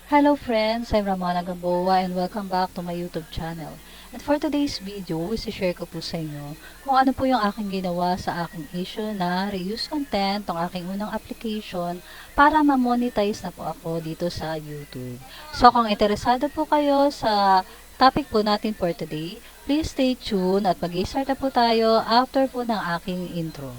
Hello friends, I'm Ramona Gamboa and welcome back to my YouTube channel. And for today's video, isi-share ko po sa inyo kung ano po yung aking ginawa sa aking issue na reuse content, tong aking unang application para ma-monetize na po ako dito sa YouTube. So kung interesado po kayo sa topic po natin for today, please stay tuned at mag-i-start na po tayo after po ng aking intro.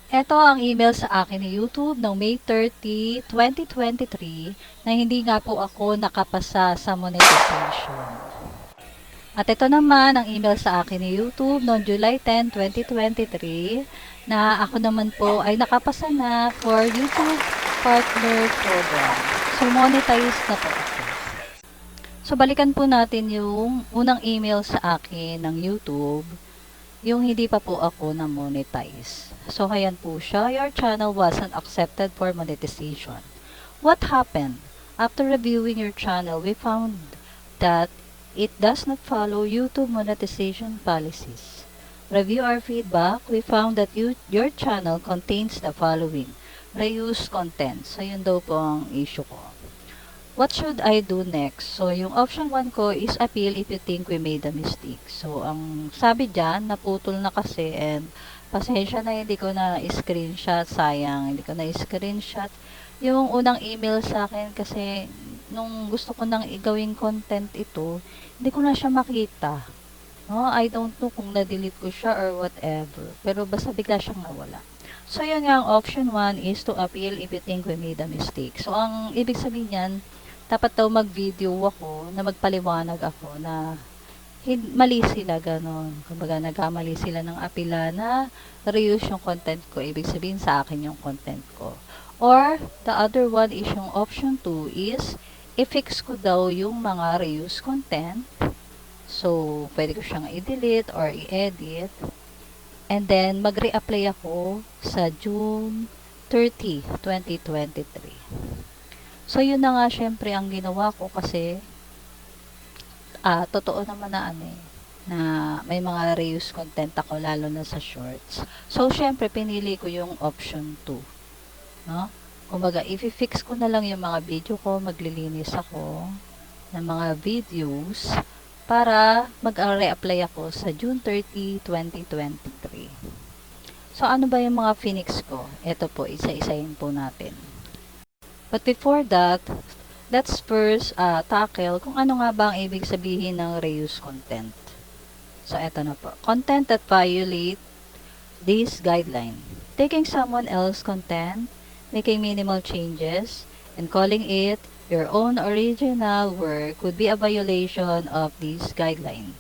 Ito ang email sa akin ni YouTube noong May 30, 2023 na hindi nga po ako nakapasa sa monetization. At ito naman ang email sa akin ni YouTube noong July 10, 2023 na ako naman po ay nakapasa na for YouTube Partner Program. So monetize na po ako. So balikan po natin yung unang email sa akin ng YouTube, yung hindi pa po ako na monetize. So, ayan po siya. Your channel wasn't accepted for monetization. What happened? After reviewing your channel, we found that it does not follow YouTube monetization policies. Review our feedback. We found that your channel contains the following: reuse content. So, yun daw po ang issue ko. What should I do next? So, yung option 1 ko is appeal if you think we made a mistake. So, ang sabi dyan, naputol na kasi and pasensya na hindi ko na screenshot. Sayang, hindi ko na screenshot yung unang email sa akin kasi nung gusto ko nang igawing content ito, hindi ko na siya makita. No, I don't know kung na-delete ko siya or whatever. Pero basta bigla siyang nawala. So, yun nga, ang option 1 is to appeal if you think we made a mistake. So, ang ibig sabihin yan, dapat daw mag-video ako na magpaliwanag ako na mali sila, ganon. Kumbaga, nagkamali sila ng apila na reuse yung content ko. Ibig sabihin sa akin yung content ko. Or, the other one is yung option 2 is, i-fix ko daw yung mga reuse content. So, pwede ko siyang i-delete or i-edit. And then, mag-reapply ako sa June 30, 2023. So, yun na nga syempre ang ginawa ko kasi totoo naman na na may mga reuse content ako lalo na sa shorts. So, syempre pinili ko yung option 2. No? Kumbaga, i-fix ko na lang yung mga video ko, maglilinis ako ng mga videos para mag-reapply ako sa June 30, 2023. So, ano ba yung mga finix ko? Ito po, isa-isahin po natin. But before that, let's first tackle kung ano nga ba ang ibig sabihin ng reuse content. So, eto na po. Content that violate this guideline. Taking someone else's content, making minimal changes, and calling it your own original work would be a violation of this guideline.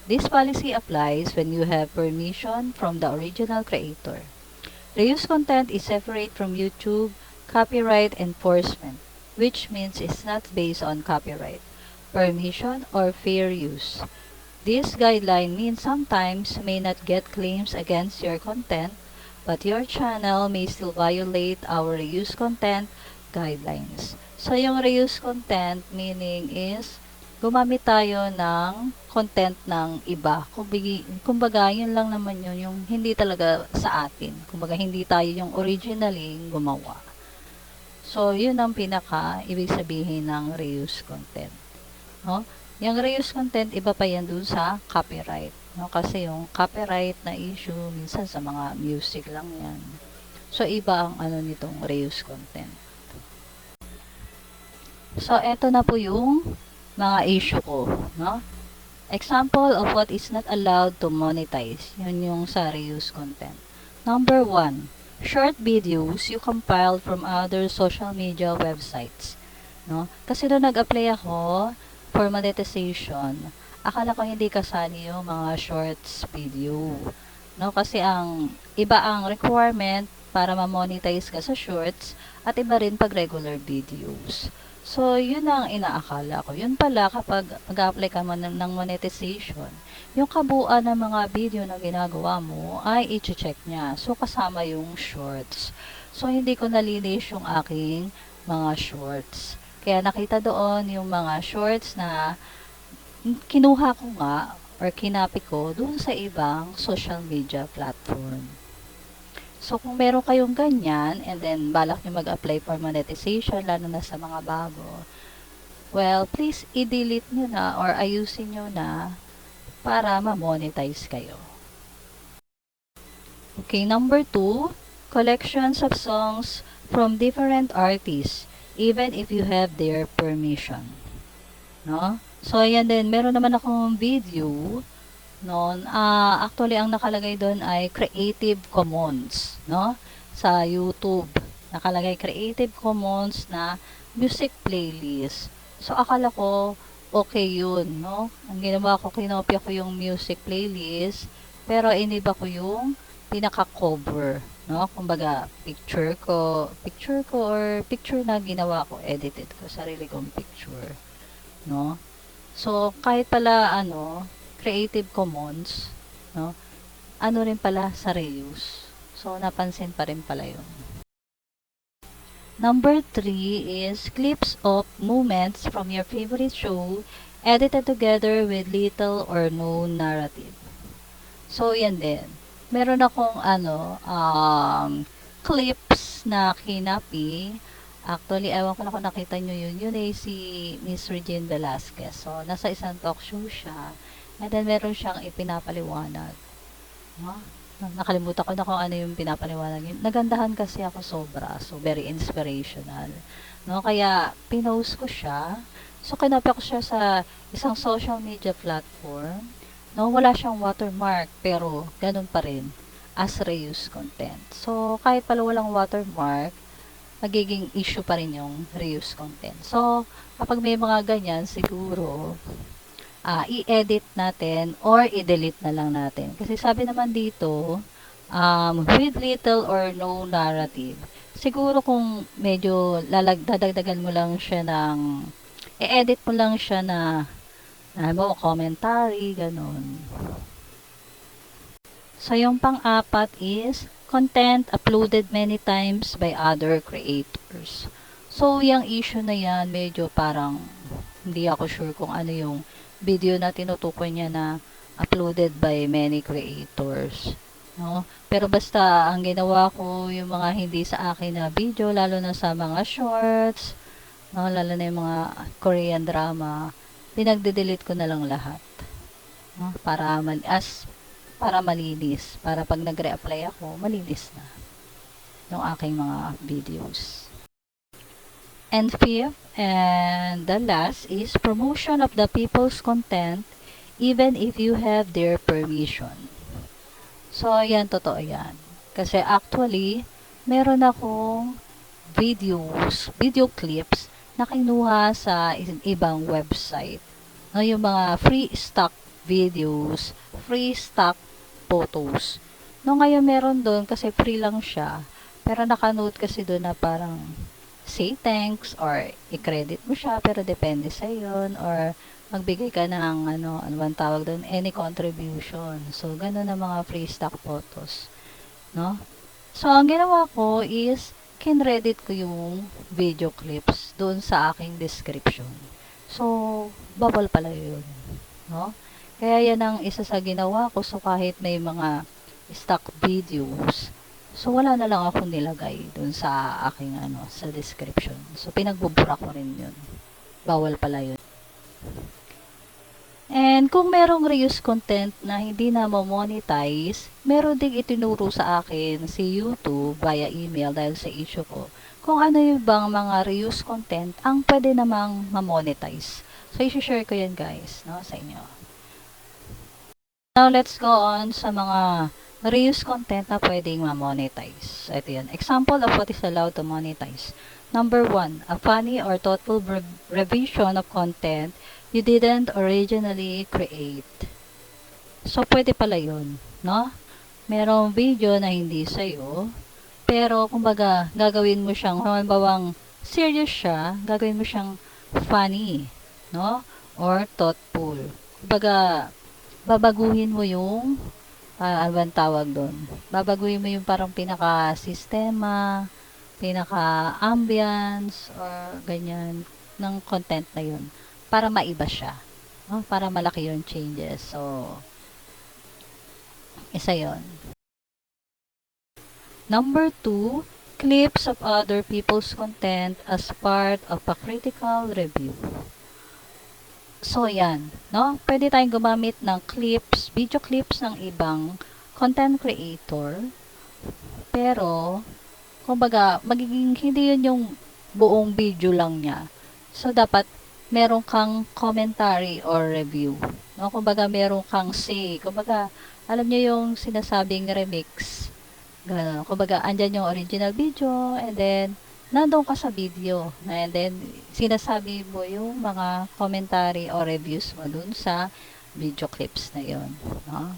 This policy applies when you have permission from the original creator. Reuse content is separate from YouTube copyright enforcement, which means it's not based on copyright, permission, or fair use. This guideline means sometimes may not get claims against your content, but your channel may still violate our reuse content guidelines. So, yung reuse content meaning is gumamit tayo ng content ng iba. Kumbaga, yun lang naman yun, yung hindi talaga sa atin. Kumbaga, hindi tayo yung originally gumawa. So, yun ang ibig sabihin ng reuse content. No? Yung reuse content, iba pa yan dun sa copyright. No? Kasi yung copyright na issue, minsan sa mga music lang yan. So, iba ang nitong reuse content. So, eto na po yung mga issue ko. No? Example of what is not allowed to monetize. Yun yung sa reuse content. Number 1. Short videos you compiled from other social media websites. No? Kasi doon nag-apply ako for monetization, akala ko hindi kasali yung mga shorts video. No? Kasi iba ang requirement para ma-monetize ka sa shorts at iba rin pag regular videos. So, yun ang inaakala ko. Yun pala kapag mag-apply ka ng monetization, yung kabuuan ng mga video na ginagawa mo ay i-check niya. So, kasama yung shorts. So, hindi ko nalinis yung aking mga shorts. Kaya nakita doon yung mga shorts na kinuha ko nga or kinapi ko dun sa ibang social media platform. So, kung meron kayong ganyan, and then balak nyo mag-apply for monetization, lalo na sa mga bago, well, please i-delete nyo na or ayusin nyo na para ma-monetize kayo. Okay, number 2, collections of songs from different artists, even if you have their permission. No? So, ayan din, meron naman akong video noon. Actually, ang nakalagay doon ay Creative Commons, no? Sa YouTube. Nakalagay Creative Commons na music playlist. So, akala ko okay yun, no? Ang ginawa ko, kinopya ko yung music playlist, pero iniba ko yung pinaka-cover, no? Kumbaga, picture ko or picture na ginawa ko, edited ko, sarili kong picture, no? So, kahit pala, Creative Commons, no? Ano rin pala sa reuse. So, napansin pa rin pala yun. Number 3 is clips of moments from your favorite show edited together with little or no narrative. So, yan din. Meron akong clips na kinapi. Actually, ewan ko na kung nakita nyo yun. Yun ay si Miss Regine Velasquez. So, nasa isang talk show siya. And then, meron siyang ipinapaliwanag. No? Nakalimutan ko na kung ano yung pinapaliwanag. Nagandahan kasi ako sobra. So, very inspirational. No? Kaya, pinost ko siya. So, kinopya ko siya sa isang social media platform. No, wala siyang watermark, pero ganun pa rin as reuse content. So, kahit pala walang watermark, magiging issue pa rin yung reuse content. So, kapag may mga ganyan, siguro, i-edit natin or i-delete na lang natin. Kasi sabi naman dito, with little or no narrative, siguro kung medyo dadagdagan mo lang siya ng, i-edit mo lang siya na commentary, ganun. So, yung pang-apat is content uploaded many times by other creators. So, yung issue na yan, medyo parang hindi ako sure kung ano yung video na tinutukoy niya na uploaded by many creators. No? Pero basta, ang ginawa ko, yung mga hindi sa akin na video, lalo na sa mga shorts, no? Lalo na yung mga Korean drama, pinagde-delete ko na lang lahat. No? Para malinis. Para pag nag-re-apply ako, malinis na yung aking mga videos. And fifth, and the last is promotion of the people's content even if you have their permission. So, yan, totoo yan. Kasi actually, meron akong video clips na kinuha sa ibang website. No, yung mga free stock videos, free stock photos. No, ngayon meron doon kasi free lang siya. Pero naka-note kasi doon na parang say thanks or i-credit mo siya pero depende sa yun or magbigay ka ng ano bang tawag doon, any contribution. So, ganun na mga free stock photos. No? So, ang ginawa ko is kinredit ko yung video clips doon sa aking description. So, bawal pala yun. No? Kaya yan ang isa sa ginawa ko. So, kahit may mga stock videos, so, wala na lang akong nilagay doon sa aking sa description. So, pinagbubura ko rin yun. Bawal pala yun. And kung merong reuse content na hindi na monetize, meron ding itinuro sa akin si YouTube via email dahil sa issue ko kung ano yung bang mga reuse content ang pwede namang ma-monetize. So, i-share ko yan guys, no, sa inyo. Now, let's go on sa mga reuse content na pwedeng ma-monetize. Ito yan. Example of what is allowed to monetize. Number 1, a funny or thoughtful revision of content you didn't originally create. So, pwede pala yun, no? Merong video na hindi sa'yo, pero, kumbaga, gagawin mo siyang, halimbawa, serious siya, gagawin mo siyang funny, no? Or thoughtful. Kumbaga, babaguhin mo yung, ano bang tawag doon? Babaguhin mo yung parang pinaka-sistema, pinaka-ambience, or ganyan, ng content na yun, para maiba siya. no? Para malaki yung changes. So, isa yon. Number 2, clips of other people's content as part of a critical review. So, yan, no? Pwede tayong gumamit ng clips, video clips ng ibang content creator. Pero, kumbaga, magiging hindi yun yung buong video lang niya. So, dapat meron kang commentary or review. No? Kumbaga, meron kang say. Kumbaga, alam niyo yung sinasabing remix. Ganun. Kumbaga, andyan yung original video and then, nandun ka sa video. And then, sinasabi mo yung mga commentary or reviews mo dun sa video clips na yun. No?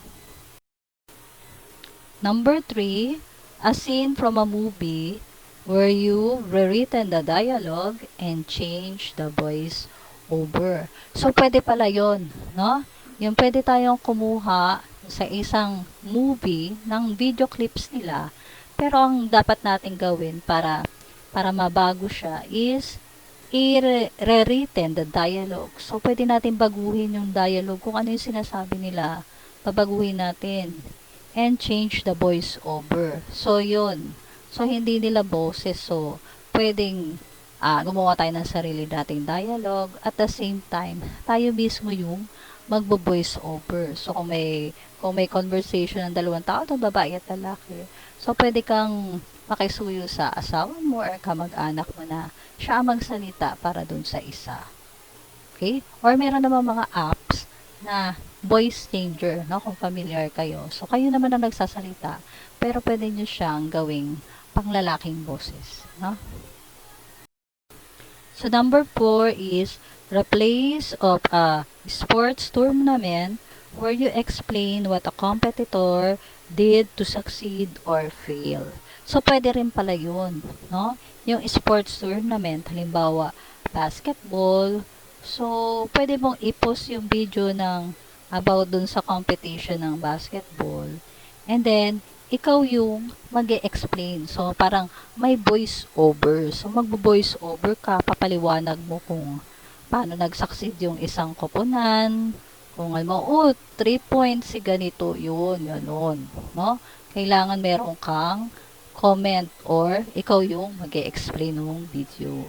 Number 3, a scene from a movie where you rewritten the dialogue and change the voice over. So, pwede pala yun, no? Yung pwede tayong kumuha sa isang movie ng video clips nila, pero ang dapat natin gawin para mabago siya is i-rewritten the dialogue. So, pwede natin baguhin yung dialogue kung ano yung sinasabi nila, babaguhin natin and change the voice over. So, yun. So, hindi nila boses. So, pwedeng gumawa tayo ng sarili nating dialogue. At the same time, tayo mismo yung magbo-voice over. So, kung may conversation ng dalawang tao, babae at lalaki. So, pwede kang makisuyo sa asawa mo or kamag-anak mo na siya ang magsalita para dun sa isa. Okay? Or meron naman mga apps na voice changer, no? Kung familiar kayo. So, kayo naman ang nagsasalita, pero pwede nyo siyang gawing panglalaking boses, no? So, number 4 is replace of a sports tournament where you explain what a competitor did to succeed or fail. So, pwede rin pala yun, no? Yung sports tournament, halimbawa, basketball. So, pwede mong i-post yung video ng about dun sa competition ng basketball. And then, ikaw yung mag-e-explain. So, parang may voice over. So, mag-voice over ka, papaliwanag mo kung paano nag-succeed yung isang koponan. Kung alam mo, 3 points si ganito, yun, ganun. No? Kailangan meron kang comment or ikaw yung mag-e-explain ng video.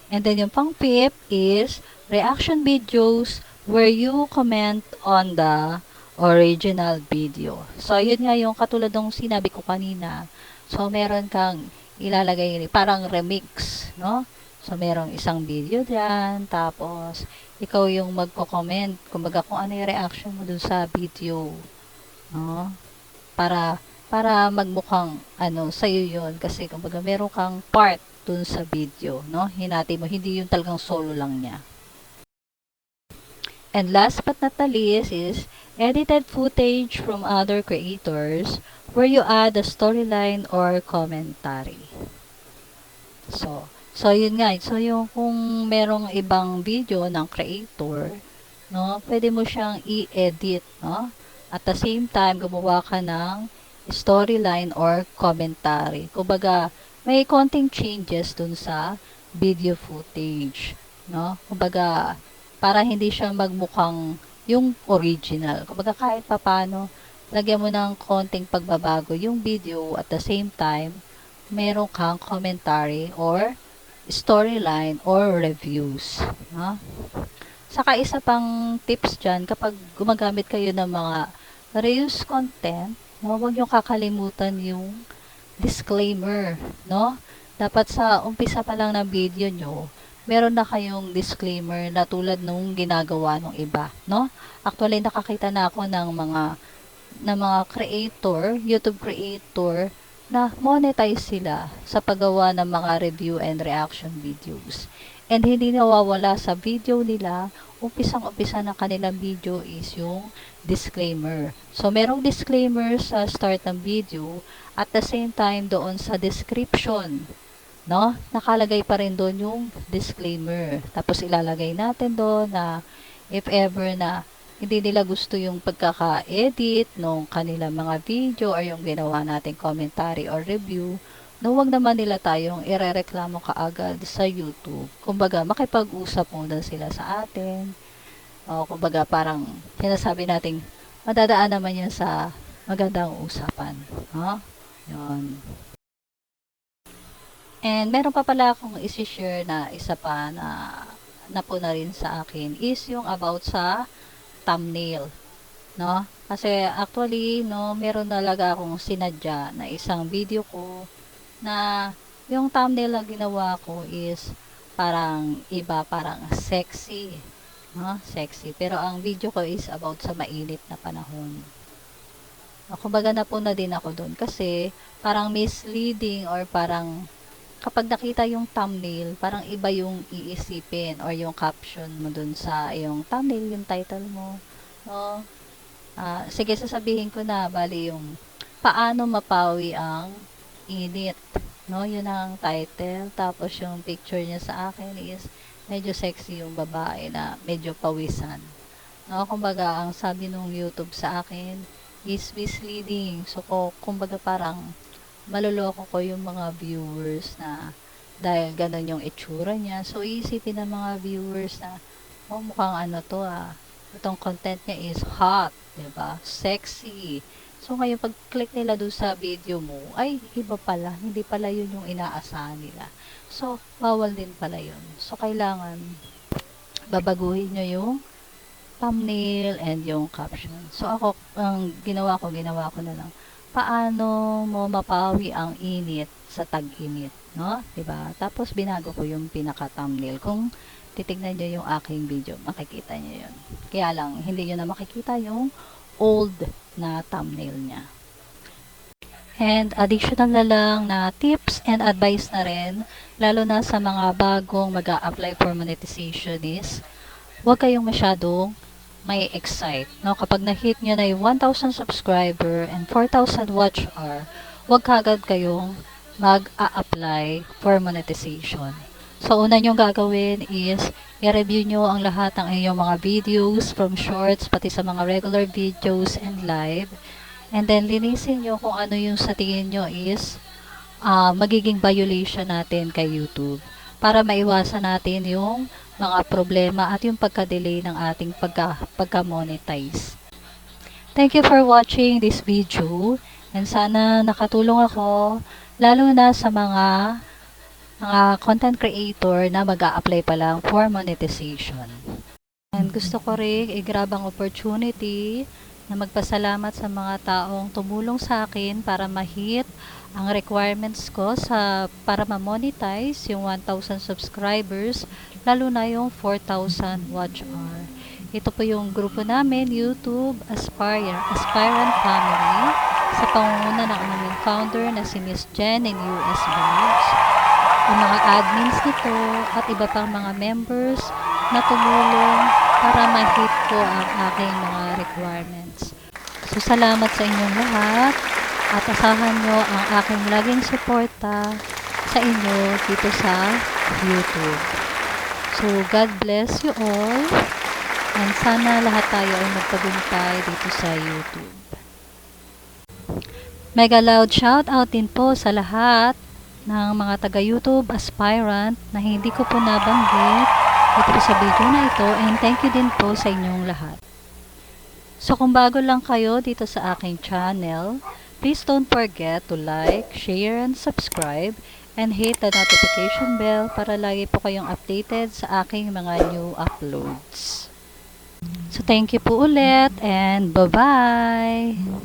And then yung pang-fifth is reaction videos where you comment on the original video. So, yun nga yung katulad ng sinabi ko kanina. So, meron kang ilalagay, parang remix, no? So, merong isang video dyan, tapos, ikaw yung magko-comment, kumbaga kung ano yung reaction mo dun sa video, no? Para magmukhang, sa'yo yun, kasi kumbaga meron kang part dun sa video, no? Hinati mo, hindi yung talagang solo lang niya. And last but not the least is edited footage from other creators where you add a storyline or commentary. So yun nga. So yung kung merong ibang video ng creator, no, pwede mo siyang i-edit, no? At the same time, gumawa ka ng storyline or commentary. Kumbaga, may konting changes dun sa video footage, no? Kumbaga, para hindi siya magmukhang yung original. Kumbaga kahit papano, lagyan mo ng konting pagbabago yung video at the same time, meron kang commentary or storyline or reviews. No? Saka isa pang tips dyan, kapag gumagamit kayo ng mga reuse content, no, huwag nyo kakalimutan yung disclaimer. No? Dapat sa umpisa pa lang ng video nyo, meron na kayong disclaimer na tulad nung ginagawa ng iba, no? Actually, nakakita na ako ng mga creator, YouTube creator, na monetize sila sa paggawa ng mga review and reaction videos. And hindi nawawala sa video nila, umpisang-umpisa ng kanilang video is yung disclaimer. So, merong disclaimer sa start ng video, at the same time doon sa description, no? Nakalagay pa rin doon yung disclaimer. Tapos ilalagay natin doon na if ever na hindi nila gusto yung pagkaka-edit ng kanilang mga video or yung ginawa nating commentary or review, na huwag naman nila tayong irereklamo kaagad sa YouTube. Kumbaga, makipag-usap muna sila sa atin. O, kumbaga, parang sinasabi natin, madadaan naman yan sa magandang usapan. No? Yun. And meron pa pala akong isi-share na isa pa na po na rin sa akin is yung about sa thumbnail. No? Kasi actually, no, meron talaga akong sinadya na isang video ko na yung thumbnail na ginawa ko is parang iba, parang sexy. No? Sexy. Pero ang video ko is about sa mainit na panahon. Kumbaga na po na din ako doon kasi parang misleading or parang kapag nakita yung thumbnail, parang iba yung iisipin or yung caption mo dun sa yung thumbnail, yung title mo. No? Sige, sasabihin ko na, bali yung paano mapawi ang init. No? Yun ang title. Tapos yung picture niya sa akin is medyo sexy yung babae na medyo pawisan. No? Kumbaga, ang sabi nung YouTube sa akin is misleading. So, kumbaga parang maloloko ko yung mga viewers na dahil ganun yung itsura niya. So, iisipin ng mga viewers na, oh, mukhang ano to itong content niya is hot, diba? Sexy. So, ngayon, pag-click nila doon sa video mo, ay, iba pala. Hindi pala yun yung inaasahan nila. So, bawal din pala yun. So, kailangan babaguhin nyo yung thumbnail and yung caption. So, ako, ang ginawa ko na lang, paano mo mapawi ang init sa tag-init, no? Diba? Tapos, binago ko yung pinaka-thumbnail. Kung titignan nyo yung aking video, makikita nyo yun. Kaya lang, hindi nyo na makikita yung old na thumbnail niya. And additional na lang na tips and advice na rin, lalo na sa mga bagong mag-a-apply for monetization is, huwag kayong masyadong may excite. No? Kapag na-hit nyo na yung 1,000 subscriber and 4,000 watch hour, huwag kagad kayong mag-a-apply for monetization. So, una nyo gagawin is, i-review nyo ang lahat ng inyong mga videos from shorts, pati sa mga regular videos and live. And then, linisin nyo kung ano yung sa tingin nyo is magiging violation natin kay YouTube para maiwasan natin yung mga problema at yung pagka-delay ng ating pagka-monetize. Thank you for watching this video and sana nakatulong ako lalo na sa mga content creator na mag-a-apply pa lang for monetization. And gusto ko rin i-grab ang opportunity na magpasalamat sa mga taong tumulong sa akin para ma-hit ang requirements ko para ma-monetize yung 1,000 subscribers, lalo na yung 4,000 watch hour. Ito po yung grupo namin, YouTube Aspirant Family, sa pangunguna ng aming founder na si Miss Jen in US Vlogs, ang mga admins nito at iba pang mga members na tumulong para ma-hit ko ang aking mga requirements. So, salamat sa inyong lahat at asahan nyo ang aking laging suporta sa inyo dito sa YouTube. So, God bless you all and sana lahat tayo ay magtagumpay dito sa YouTube. Mega loud shout out din po sa lahat ng mga taga-YouTube aspirant na hindi ko po nabanggit dito sa video na ito, and thank you din po sa inyong lahat. So kung bago lang kayo dito sa aking channel, please don't forget to like, share, and subscribe and hit the notification bell para lagi po kayong updated sa aking mga new uploads. So thank you po ulit and bye-bye!